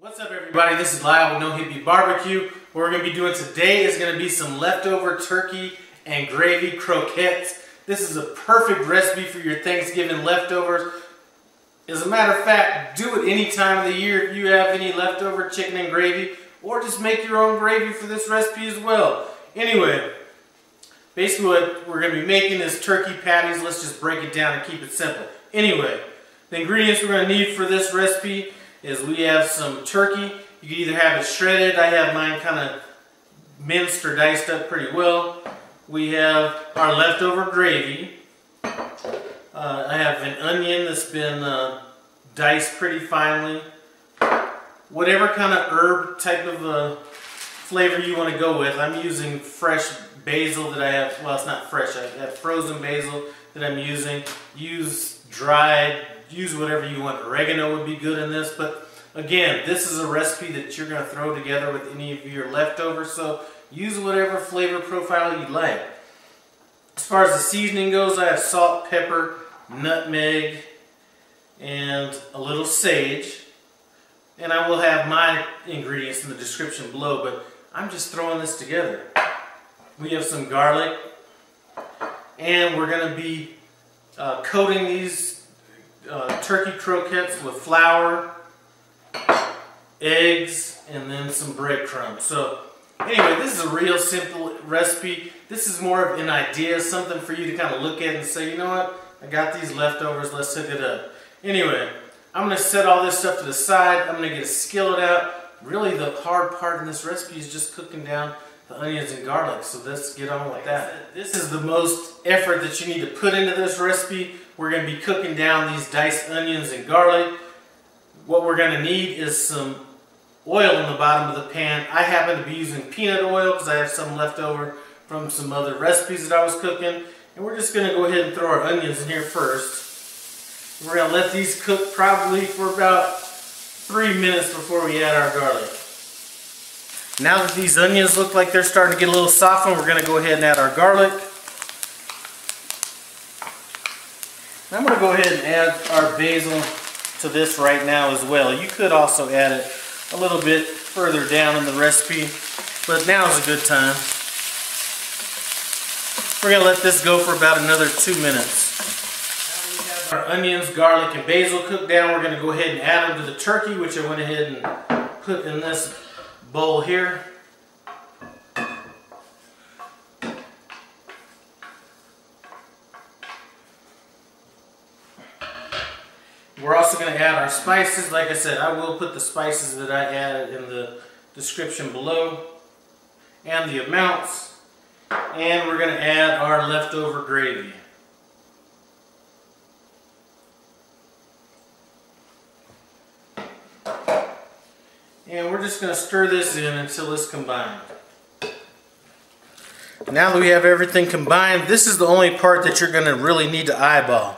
What's up, everybody? This is Lyle with No Hippie Barbecue. What we're going to be doing today is going to be some leftover turkey and gravy croquettes. This is a perfect recipe for your Thanksgiving leftovers. As a matter of fact, do it any time of the year if you have any leftover chicken and gravy, or just make your own gravy for this recipe as well. Anyway, basically what we're going to be making is turkey patties. Let's just break it down and keep it simple. Anyway, the ingredients we're going to need for this recipe is we have some turkey. You can either have it shredded. I have mine kind of minced or diced up pretty well. We have our leftover gravy. I have an onion that's been diced pretty finely. Whatever kind of herb type of flavor you want to go with. I'm using fresh basil that I have. Well, it's not fresh. I have frozen basil that I'm using. Use dried. Use whatever you want. Oregano would be good in this, but again, this is a recipe that you're going to throw together with any of your leftovers, so use whatever flavor profile you like. As far as the seasoning goes, I have salt, pepper, nutmeg, and a little sage. And I will have my ingredients in the description below, but I'm just throwing this together. We have some garlic, and we're going to be coating these turkey croquettes with flour, eggs, and then some breadcrumbs. So anyway, this is a real simple recipe. This is more of an idea, something for you to kind of look at and say, you know what, I got these leftovers, let's hook it up. Anyway, I'm going to set all this stuff to the side. I'm going to get a skillet out. Really the hard part in this recipe is just cooking down the onions and garlic, so let's get on with that. This is the most effort that you need to put into this recipe. We're going to be cooking down these diced onions and garlic. What we're going to need is some oil in the bottom of the pan. I happen to be using peanut oil because I have some left over from some other recipes that I was cooking. And we're just going to go ahead and throw our onions in here first. We're going to let these cook probably for about 3 minutes before we add our garlic. Now that these onions look like they're starting to get a little softened, we're going to go ahead and add our garlic. I'm going to go ahead and add our basil to this right now as well. You could also add it a little bit further down in the recipe, but now is a good time. We're going to let this go for about another 2 minutes. Now we have our onions, garlic, and basil cooked down. We're going to go ahead and add them to the turkey, which I went ahead and put in this bowl here. We're also going to add our spices. Like I said, I will put the spices that I added in the description below and the amounts. And we're going to add our leftover gravy. And we're just going to stir this in until it's combined. Now that we have everything combined, this is the only part that you're going to really need to eyeball.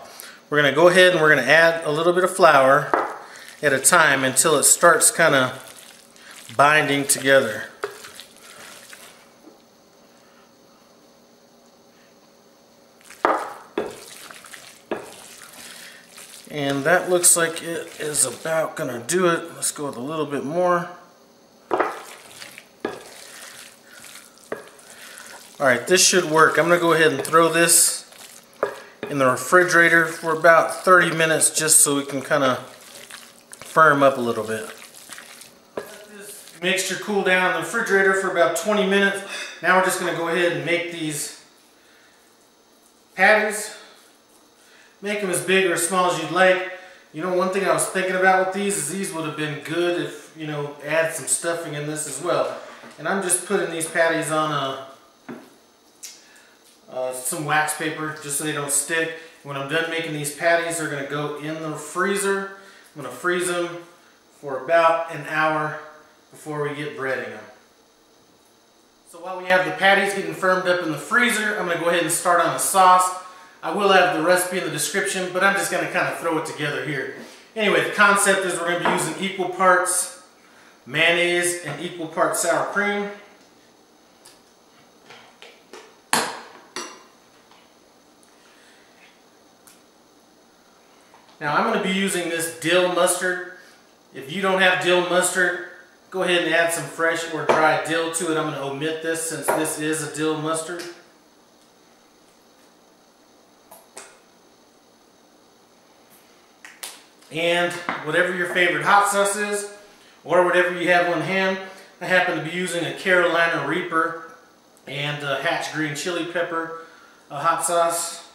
We're going to go ahead and we're going to add a little bit of flour at a time until it starts kind of binding together. And that looks like it is about going to do it. Let's go with a little bit more. Alright, this should work. I'm going to go ahead and throw this in the refrigerator for about 30 minutes just so we can kind of firm up a little bit. Let this mixture cool down in the refrigerator for about 20 minutes. Now we're just going to go ahead and make these patties. Make them as big or as small as you'd like. You know, one thing I was thinking about with these is these would have been good if, you know, add some stuffing in this as well. And I'm just putting these patties on some wax paper just so they don't stick. When I'm done making these patties, they're going to go in the freezer. I'm going to freeze them for about an hour before we get breading them. So while we have the patties getting firmed up in the freezer, I'm going to go ahead and start on the sauce. I will have the recipe in the description, but I'm just going to kind of throw it together here. Anyway, the concept is we're going to be using equal parts mayonnaise and equal parts sour cream. Now I'm going to be using this dill mustard. If you don't have dill mustard, go ahead and add some fresh or dry dill to it. I'm going to omit this since this is a dill mustard. And whatever your favorite hot sauce is, or whatever you have on hand, I happen to be using a Carolina Reaper and a Hatch green chili pepper hot sauce.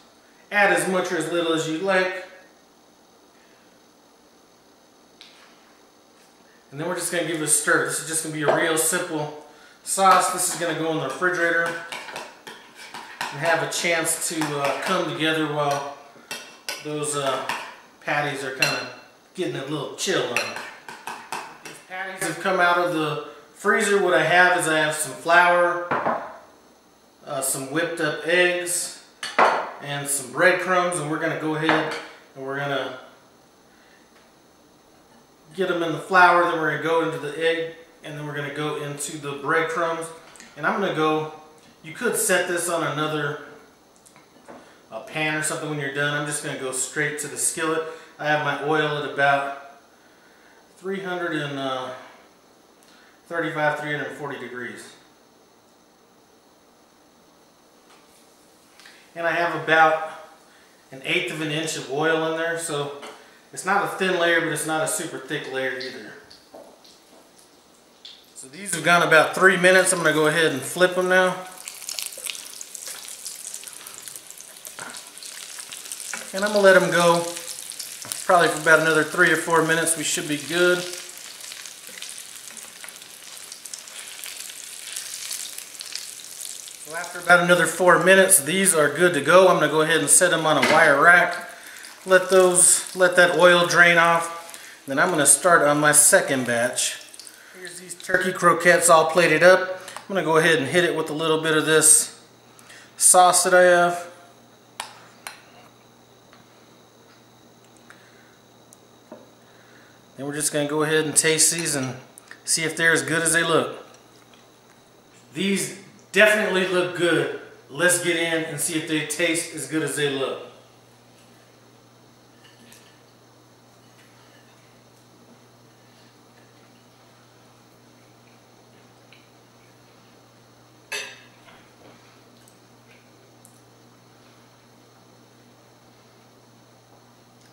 Add as much or as little as you like. And then we're just going to give it a stir. This is just going to be a real simple sauce. This is going to go in the refrigerator and have a chance to come together while those patties are kind of getting a little chill on them. These patties have come out of the freezer. What I have is I have some flour, some whipped up eggs, and some breadcrumbs, and we're going to go ahead and we're going to get them in the flour, then we're going to go into the egg, and then we're going to go into the breadcrumbs. And I'm going to go, you could set this on another pan or something when you're done. I'm just going to go straight to the skillet. I have my oil at about 335, 340 degrees. And I have about 1/8 of an inch of oil in there, so it's not a thin layer, but it's not a super thick layer either. So these have gone about 3 minutes. I'm going to go ahead and flip them now. And I'm going to let them go probably for about another 3 or 4 minutes. We should be good. So after about another 4 minutes, these are good to go. I'm going to go ahead and set them on a wire rack. Let that oil drain off. Then I'm going to start on my second batch. Here's these turkey croquettes all plated up. I'm going to go ahead and hit it with a little bit of this sauce that I have. Then we're just going to go ahead and taste these and see if they're as good as they look. These definitely look good. Let's get in and see if they taste as good as they look.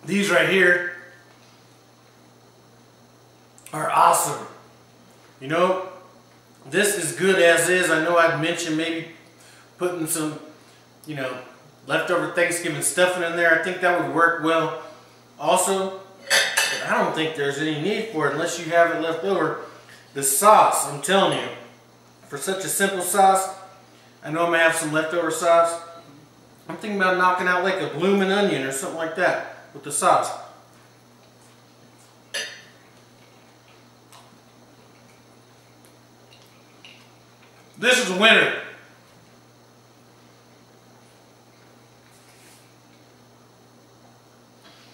These right here are awesome. You know, this is good as is. I know I'd mentioned maybe putting some, you know, leftover Thanksgiving stuffing in there. I think that would work well also, but I don't think there's any need for it unless you have it left over. The sauce, I'm telling you, for such a simple sauce, I know I'm going to have some leftover sauce. I'm thinking about knocking out like a bloomin' onion or something like that with the sauce. This is a winner.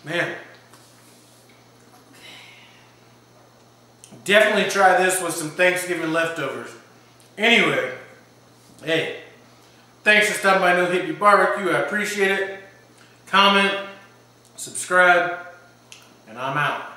Man. Definitely try this with some Thanksgiving leftovers. Anyway, hey, thanks for stopping by No Hippie Barbecue. I appreciate it. Comment, subscribe, and I'm out.